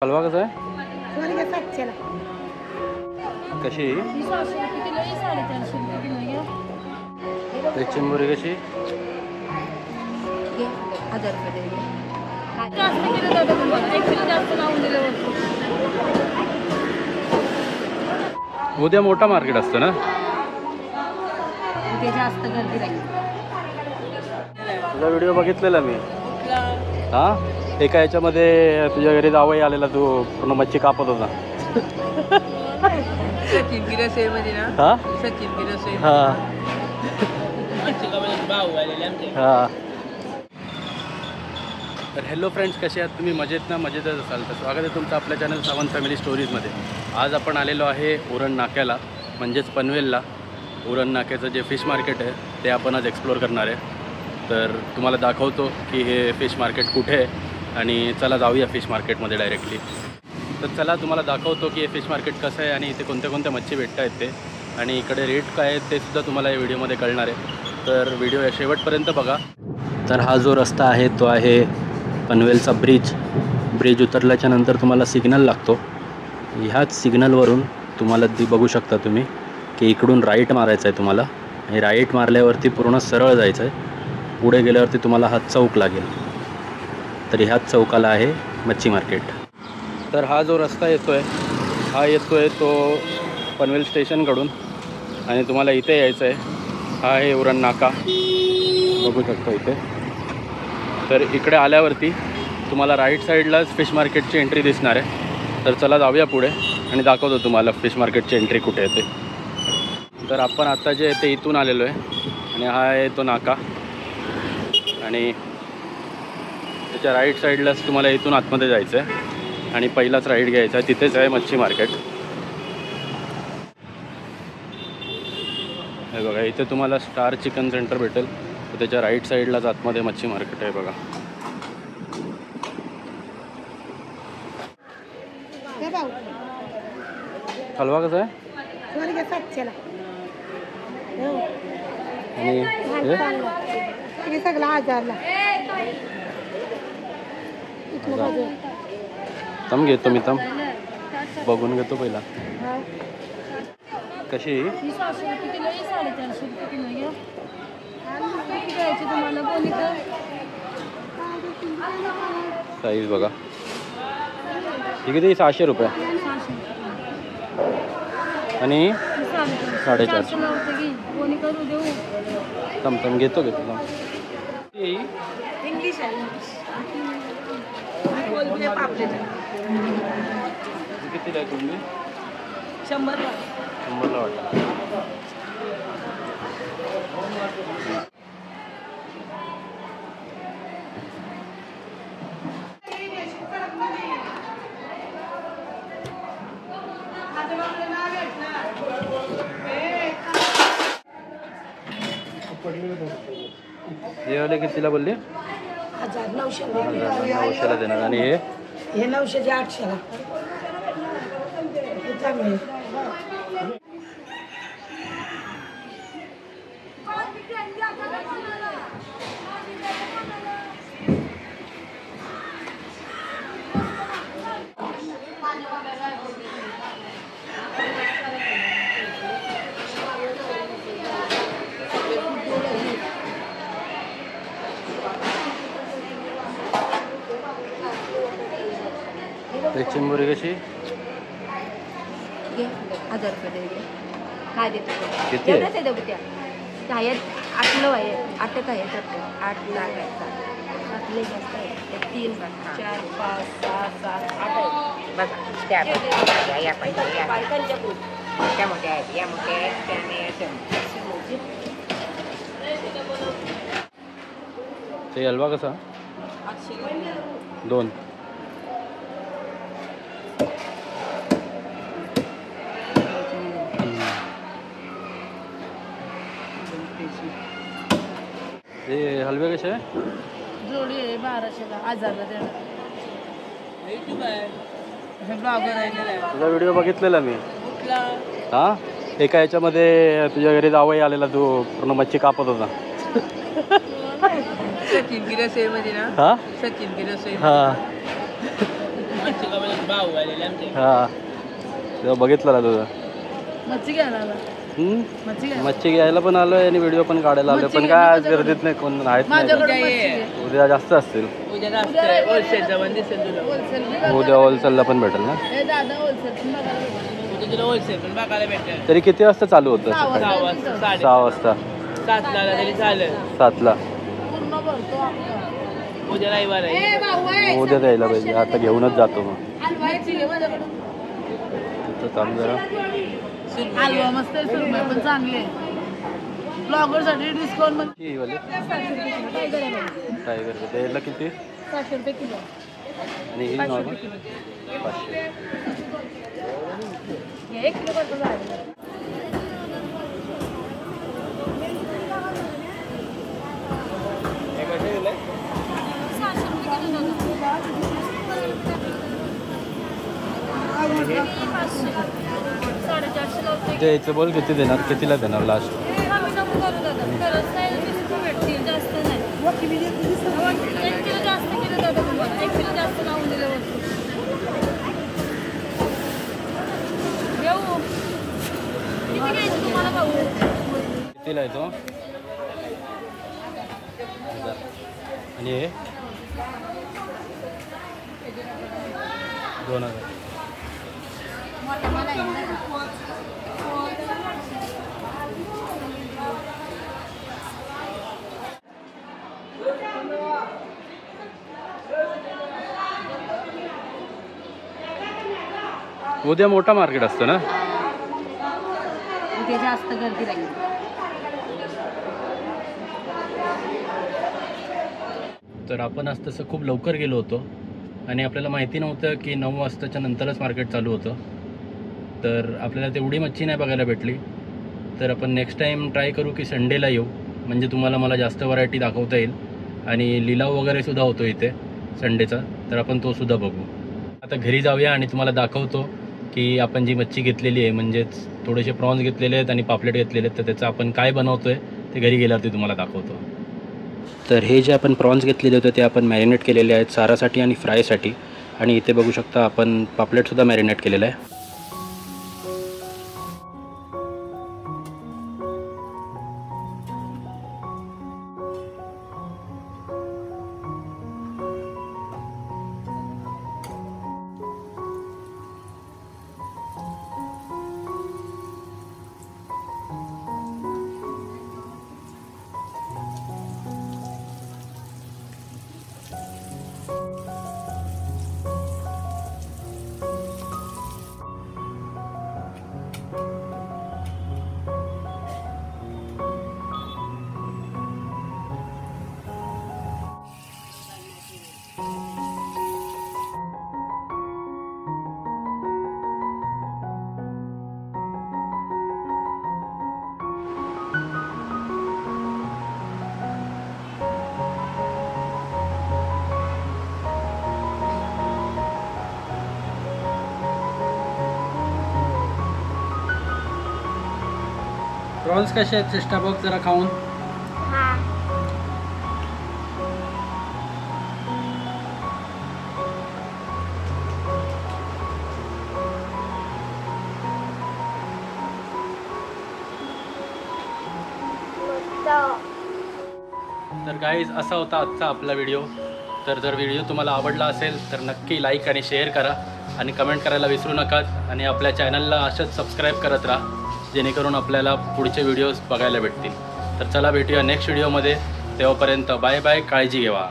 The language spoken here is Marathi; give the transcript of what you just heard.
हलवा कसा आहे? कशी चिंबोरी कशी? उद्या मोठा मार्केट असतं ना? जास्त गर्दी राहील. तुझा व्हिडिओ बघितलेला मी. हा एका याच्यामध्ये तुझ्या घरी जावई आलेला, तू पूर्ण मच्छी कापत होता. हा हा. तर हॅलो फ्रेंड्स, कसे आहात तुम्ही? मजेत ना? मजेतच असाल तर स्वागत आहे तुमचं आपल्या चॅनल सावंत फॅमिली स्टोरीजमध्ये. आज आपण आलेलो आहे उरण नाक्याला, म्हणजेच पनवेलला. उरण नाक्याचं जे फिश मार्केट आहे ते आपण आज एक्सप्लोअर करणार आहे. तर तुम्हाला दाखवतो की हे फिश मार्केट कुठे आहे आणि चला जाऊया फिश मार्केटमध्ये डायरेक्टली. तर चला तुम्हाला दाखवतो की हे फिश मार्केट कसं आहे आणि इथे कोणत्या कोणत्या मच्छी भेटत आहेत ते, आणि इकडे रेट काय आहेत ते सुद्धा तुम्हाला या व्हिडिओमध्ये कळणार आहे. तर व्हिडिओ या शेवटपर्यंत बघा. तर हा जो रस्ता आहे तो आहे पनवेलचा ब्रिज उतरल्याच्या नंतर तुम्हाला सिग्नल लागतो. ह्याच सिग्नलवरून तुम्हाला ती बघू शकता तुम्ही की इकडून राईट मारायचं आहे तुम्हाला, आणि राईट मारल्यावरती पूर्ण सरळ जायचं आहे. पुढे गेल्यावरती तुम्हाला हा चौक लागेल. तर ह्याच चौकाला आहे मच्छी मार्केट. तर हा जो रस्ता येतो आहे तो पनवेल स्टेशनकडून, आणि तुम्हाला इथे यायचं आहे. हा आहे उरण नाका, बघू शकता इथे. तर इकडे आल्यावरती तुम्हाला राईट साईडलाच फिश मार्केटची एंट्री दिसणार आहे. तर चला जाऊया पुढे आणि दाखवतो तुम्हाला फिश मार्केटची एंट्री कुठे येते. तर आपण आता जे आहे ते इथून आलेलो आहे, आणि हा आहे तो नाका, आणि त्याच्या राईट साईडलाच तुम्हाला इथून आतमध्ये जायचं आहे आणि पहिलाच राईट घ्यायचा आहे. तिथेच आहे मच्छी मार्केट. हे बघा, इथे तुम्हाला स्टार चिकन सेंटर भेटेल. तर त्याच्या राईट साईडलाच आतमध्ये मच्छी मार्केट आहे बघा. हलवा कसा आहे? आणि सगळा आजारला तम घेतो मी, बघून घेतो पहिला. कशी? साईज बघा, ही किती? 600 रुपये. आणि 450. तम घेतो इंग्लिश आहे. किती आहे तुम्ही? 100ला. 100ला वाटतं. हे वाले कितीला बोलले? 900ला देणार. आणि हे 900 चे 800ला. चिंबोरी कशी? 1000 रुपये दे. काय देतो? किती आहे? ते देऊ त्या. काय 8लो आहे. 8 आहे तर 8 लागायचा. 8 जास्त आहे. 3 4 5 6 7 8 आहे. बघा त्या या पाहिजे या त्या मोठ्या आहेत, या मोठ्या आहेत, त्याने ते हलवा कसा? 2. हे हलवे कसे आहे? जोडी आहे 1200ला. 1000ला देणार. तुझा व्हिडिओ बघितलेला मी. हा एका याच्यामध्ये तुझ्या घरी जावई आलेला, तू पूर्ण मच्छी कापत होता. सचिन गिरसे मध्ये ना. हा सचिन गिरसे. हा हा तेव्हा बघितलं ना तुझं. मच्छी घ्यायला आला. मच्छी घ्यायला पण आलोय आणि व्हिडिओ पण काढायला आलोय, पण काय आज गर्दीत नाही, कोण आहेत नाही. उद्या जास्त असतील. उद्या होलसेलला पण भेटेल ना. तरी किती वाजता चालू होतं? 6 वाजता. 7ला. उद्या द्यायला पाहिजे, आता घेऊनच जातो मग. तिथं चालू जरा हलवा मस्त आहे, सुरमई पण चांगले. ब्लॉगर साठी डिस्काउंट टायगर द्यायला किती? 700 रुपये किलो. आणि ही नॉर्मल 500. 1 किलो करतो झालं. द्यायचं बोल, किती देणार, कितीला देणार लास्ट? कितीला आहे तो? आणि हे 2000. उद्या मोठा मार्केट असतो ना. उद्या जास्त गर्दी राहील. तर आपण आज तसं खूप लवकर गेलो होतो आणि आपल्याला माहिती नव्हतं की 9 वाजताच्या नंतरच मार्केट चालू होतं. तर आपल्याला तेवढी मच्छी नाही बघायला भेटली. तर आपण नेक्स्ट टाईम ट्राय करू की संडेला येऊ, म्हणजे तुम्हाला मला जास्त व्हरायटी दाखवता येईल आणि लिलाव वगैरे सुद्धा होतो इथे संडेचा, तर आपण तो सुद्धा बघू. आता घरी जाऊया आणि तुम्हाला दाखवतो की आपण जी मच्छी घेतलेली आहे, म्हणजेच थोडेसे प्रॉन्स घेतलेले आहेत आणि पापलेट घेतलेले आहेत, तर त्याचं आपण काय बनवतो आहे ते घरी गेल्यावरती तुम्हाला दाखवतो. तर हे जे आपण प्रॉन्स घेतलेले होते ते आपण मॅरिनेट केलेले आहेत सारासाठी आणि फ्रायसाठी, आणि इथे बघू शकता आपण पापलेटसुद्धा मॅरिनेट केलेलं आहे. प्रॉन्स कसे आहेत चेष्टा बघ जरा खाऊन. तर गाईज असा होता आजचा आपला व्हिडिओ. तर जर व्हिडिओ तुम्हाला आवडला असेल तर नक्की लाईक आणि शेअर करा आणि कमेंट करायला विसरू नका, आणि आपल्या चॅनलला असंच सबस्क्राईब करत राहा जेणेकरून आपल्याला पुढचे व्हिडिओज बघायला भेटतील. तर चला भेटूया नेक्स्ट व्हिडिओमध्ये. तेव्हापर्यंत बाय बाय, काळजी घ्या.